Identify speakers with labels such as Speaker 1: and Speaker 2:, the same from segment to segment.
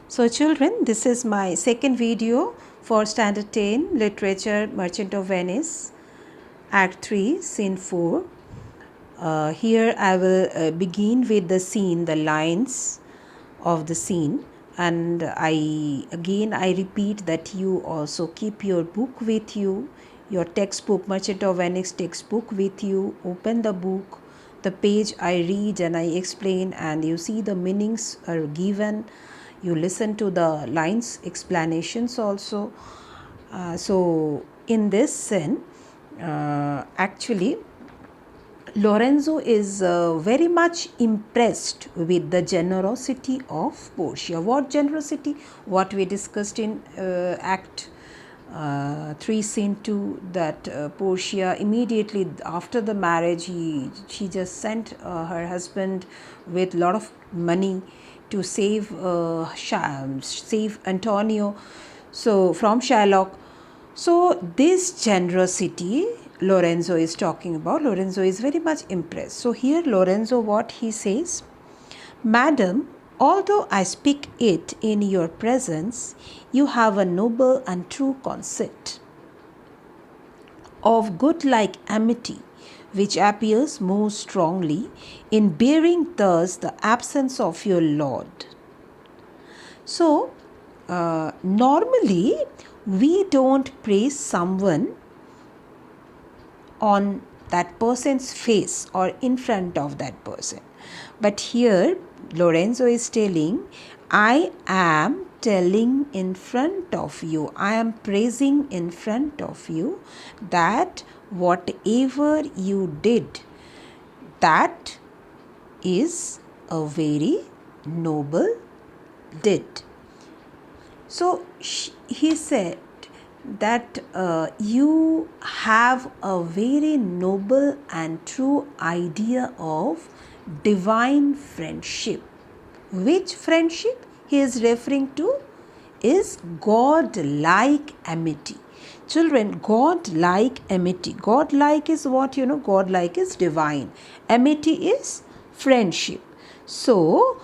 Speaker 1: So children, this is my second video for Standard 10 Literature Merchant of Venice, Act 3, Scene 4. Here I will begin with the scene, the lines of the scene, and I repeat that you also keep your book with you, your textbook, Merchant of Venice textbook with you. Open the book, the page I read and I explain, and you see the meanings are given. You listen to the lines explanations also. So in this scene, actually Lorenzo is very much impressed with the generosity of Portia. What generosity? What we discussed in Act 3 Scene 2, that Portia immediately after the marriage she just sent her husband with a lot of money to save Antonio from Shylock. So this generosity Lorenzo is talking about, Lorenzo is very much impressed. So here Lorenzo, what he says: Madam, although I speak it in your presence, you have a noble and true conceit of good-like amity, which appears most strongly in bearing thus the absence of your lord. So normally we don't praise someone on that person's face or in front of that person. But here Lorenzo is telling, I am telling in front of you, I am praising in front of you that whatever you did, that is a very noble deed. So he said that you have a very noble and true idea of divine friendship. Which friendship he is referring to is God-like amity. Children, God-like amity. God-like is what? God-like is divine. Amity is friendship. So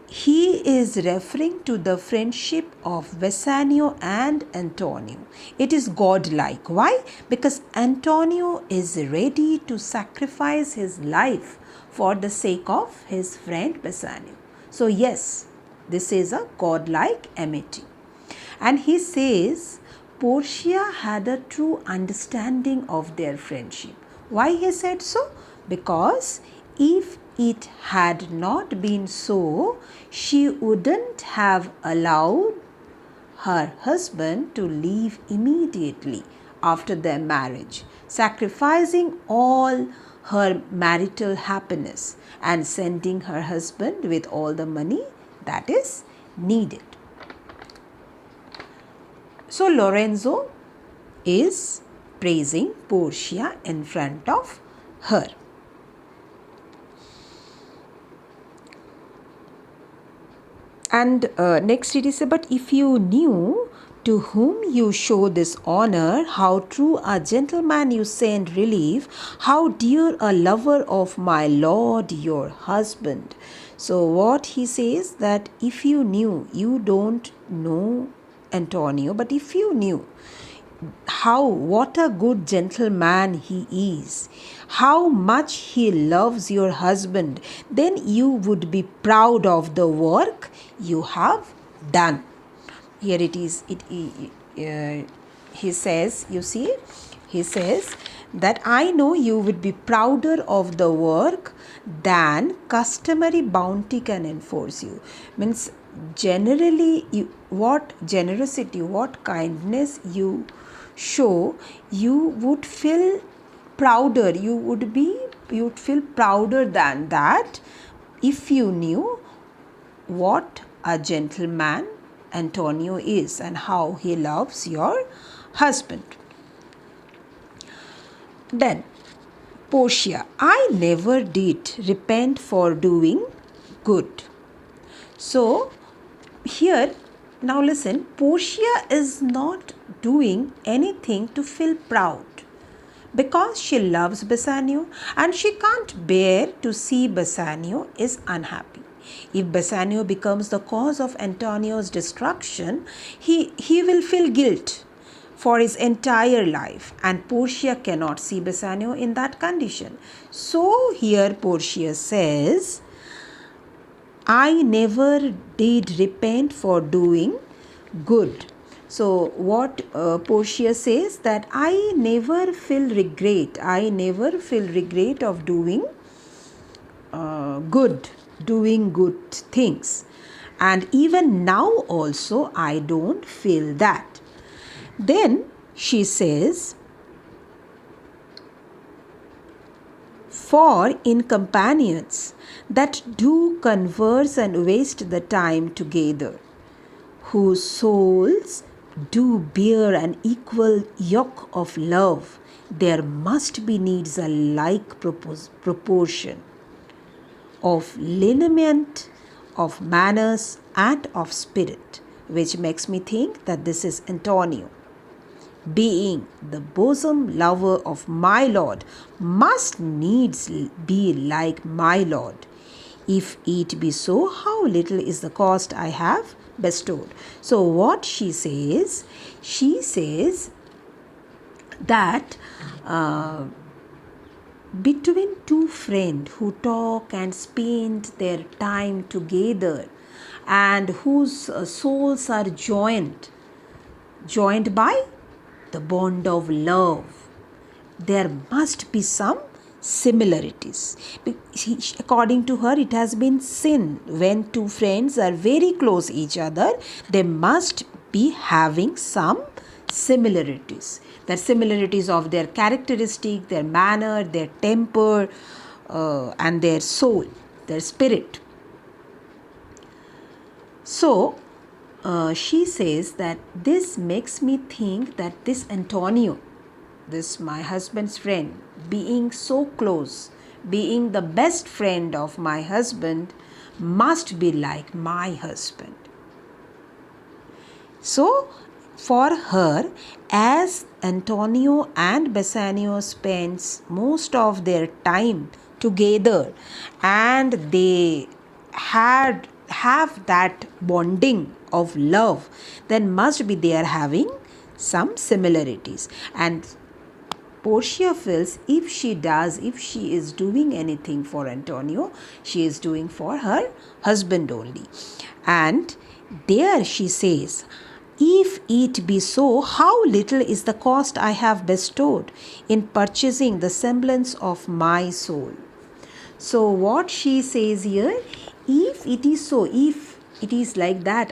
Speaker 1: he is referring to the friendship of Bassanio and Antonio. It is godlike. Why? Because Antonio is ready to sacrifice his life for the sake of his friend Bassanio. So yes, this is a godlike amity. And he says Portia had a true understanding of their friendship. Why he said so? Because if it had not been so, she wouldn't have allowed her husband to leave immediately after their marriage, sacrificing all her marital happiness and sending her husband with all the money that is needed. So Lorenzo is praising Portia in front of her. And next it is, but if you knew to whom you show this honor, how true a gentleman you send relief, how dear a lover of my lord your husband. So what he says, that if you knew, you don't know Antonio, but if you knew what a good gentleman he is, how much he loves your husband, then you would be proud of the work you have done. Here it is, he says, you see, he says that I know you would be prouder of the work than customary bounty can enforce you. Means generally, what generosity, what kindness you show, you would feel prouder, you would feel prouder than that if you knew what a gentleman Antonio is and how he loves your husband. Then Portia, I never did repent for doing good. So here, now listen, Portia is not doing anything to feel proud, because she loves Bassanio and she can't bear to see Bassanio is unhappy. If Bassanio becomes the cause of Antonio's destruction, he will feel guilt for his entire life, and Portia cannot see Bassanio in that condition. So here Portia says, I never did repent for doing good. So what Portia says, that I never feel regret. I never feel regret of doing doing good things. And even now also I don't feel that. Then she says, for in companions that do converse and waste the time together, whose souls do bear an equal yoke of love, there must be needs a like proportion of lineament, of manners, and of spirit, which makes me think that this is Antonio. Being the bosom lover of my Lord, must needs be like my Lord. If it be so, how little is the cost I have bestowed. So what she says that between two friends who talk and spend their time together, and whose souls are joined by the bond of love, there must be some similarities. According to her, it has been sin when two friends are very close each other, they must be having some similarities. The similarities of their characteristic, their manner, their temper, and their soul, their spirit. So she says that this makes me think that this Antonio, this my husband's friend, being so close, being the best friend of my husband, must be like my husband. So for her, as Antonio and Bassanio spends most of their time together, and they have that bonding of love, then must be they are having some similarities. And Portia feels if she is doing anything for Antonio, she is doing for her husband only. And there she says, if it be so, how little is the cost I have bestowed in purchasing the semblance of my soul. So what she says here, if it is so, if it is like that,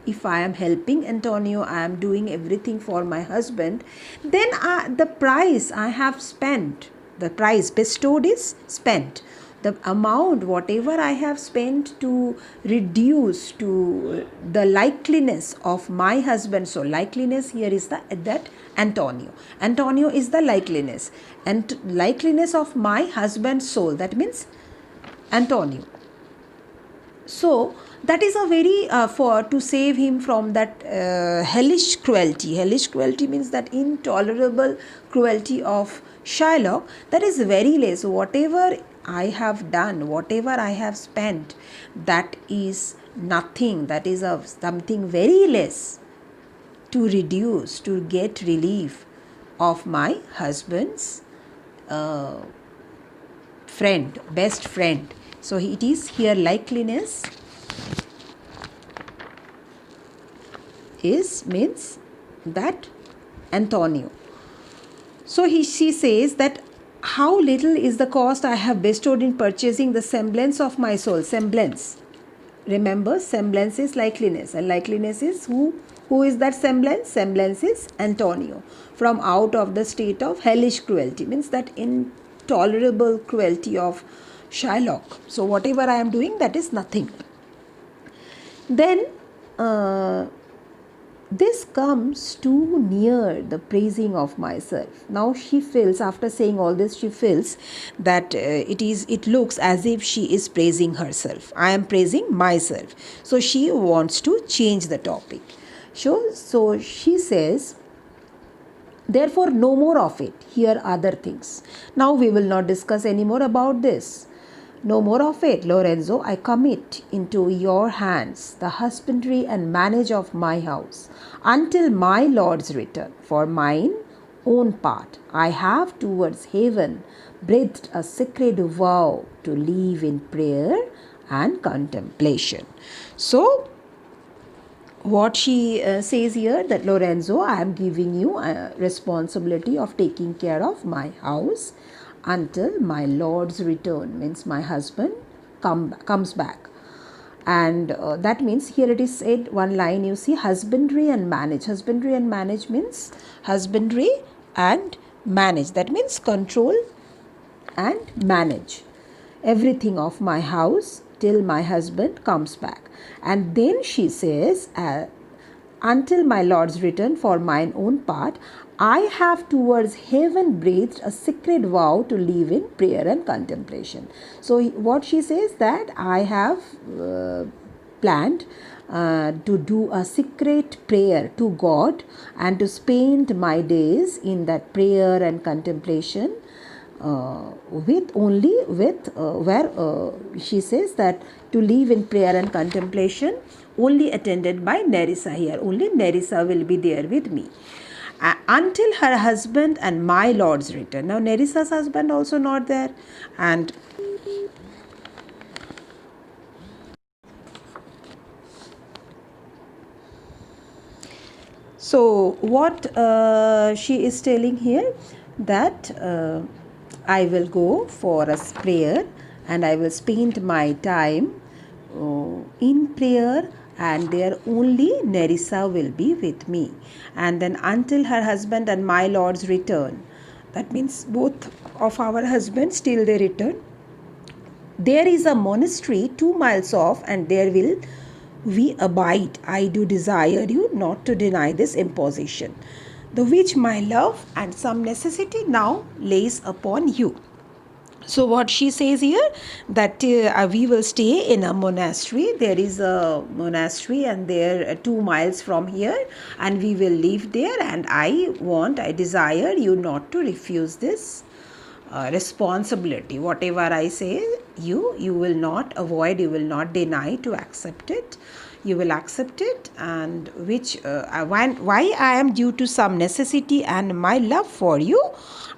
Speaker 1: if I am helping Antonio, I am doing everything for my husband, then the price I have spent, the price bestowed is spent. The amount, whatever I have spent to reduce to the likeliness of my husband. So likeliness here is that Antonio. Antonio is the likeliness, and likeliness of my husband's soul. That means Antonio. So that is a very for to save him from that hellish cruelty. Hellish cruelty means that intolerable cruelty of Shylock. That is very less. Whatever I have done, whatever I have spent, that is nothing. That is something very less to reduce, to get relief of my husband's friend, best friend. So it is here likeliness means that Antonio. So she says that how little is the cost I have bestowed in purchasing the semblance of my soul. Semblance. Remember, semblance is likeliness, and likeliness is who is that semblance? Semblance is Antonio. From out of the state of hellish cruelty, means that intolerable cruelty of Shylock. So whatever I am doing, that is nothing. Then this comes too near the praising of myself. Now she feels, after saying all this, she feels that it looks as if she is praising herself. I am praising myself. So she wants to change the topic. So she says, therefore no more of it. Here other things. Now we will not discuss any more about this. No more of it, Lorenzo. I commit into your hands the husbandry and manage of my house until my Lord's return. For mine own part, I have towards heaven breathed a sacred vow to live in prayer and contemplation. So, what she says here, that Lorenzo, I am giving you a responsibility of taking care of my house until my Lord's return, means my husband comes back. And that means here it is said, one line you see, husbandry and manage. Husbandry and manage means husbandry and manage. That means control and manage everything of my house till my husband comes back. And then she says, until my Lord's return, for mine own part, I have towards heaven breathed a sacred vow to live in prayer and contemplation. So what she says, that I have planned to do a secret prayer to God and to spend my days in that prayer and contemplation, where she says that to live in prayer and contemplation only attended by Nerissa here. Only Nerissa will be there with me. Until her husband and my Lord's return. Now Nerissa's husband also not there. And so what she is telling here, that I will go for a prayer and I will spend my time in prayer, and there only Nerissa will be with me. And then until her husband and my Lord's return, that means both of our husbands till they return, there is a monastery 2 miles off, and there will we abide. I do desire you not to deny this imposition, the which my love and some necessity now lays upon you. So what she says here, that we will stay in a monastery. There is a monastery and there 2 miles from here, and we will live there, and I desire you not to refuse this responsibility. Whatever I say, you will not avoid, you will not deny to accept it. You will accept it, and which why I am due to some necessity and my love for you,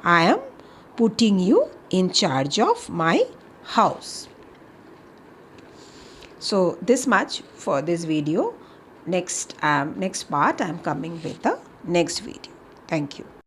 Speaker 1: I am putting you in charge of my house. So this much for this video. Next part I am coming with the next video. Thank you.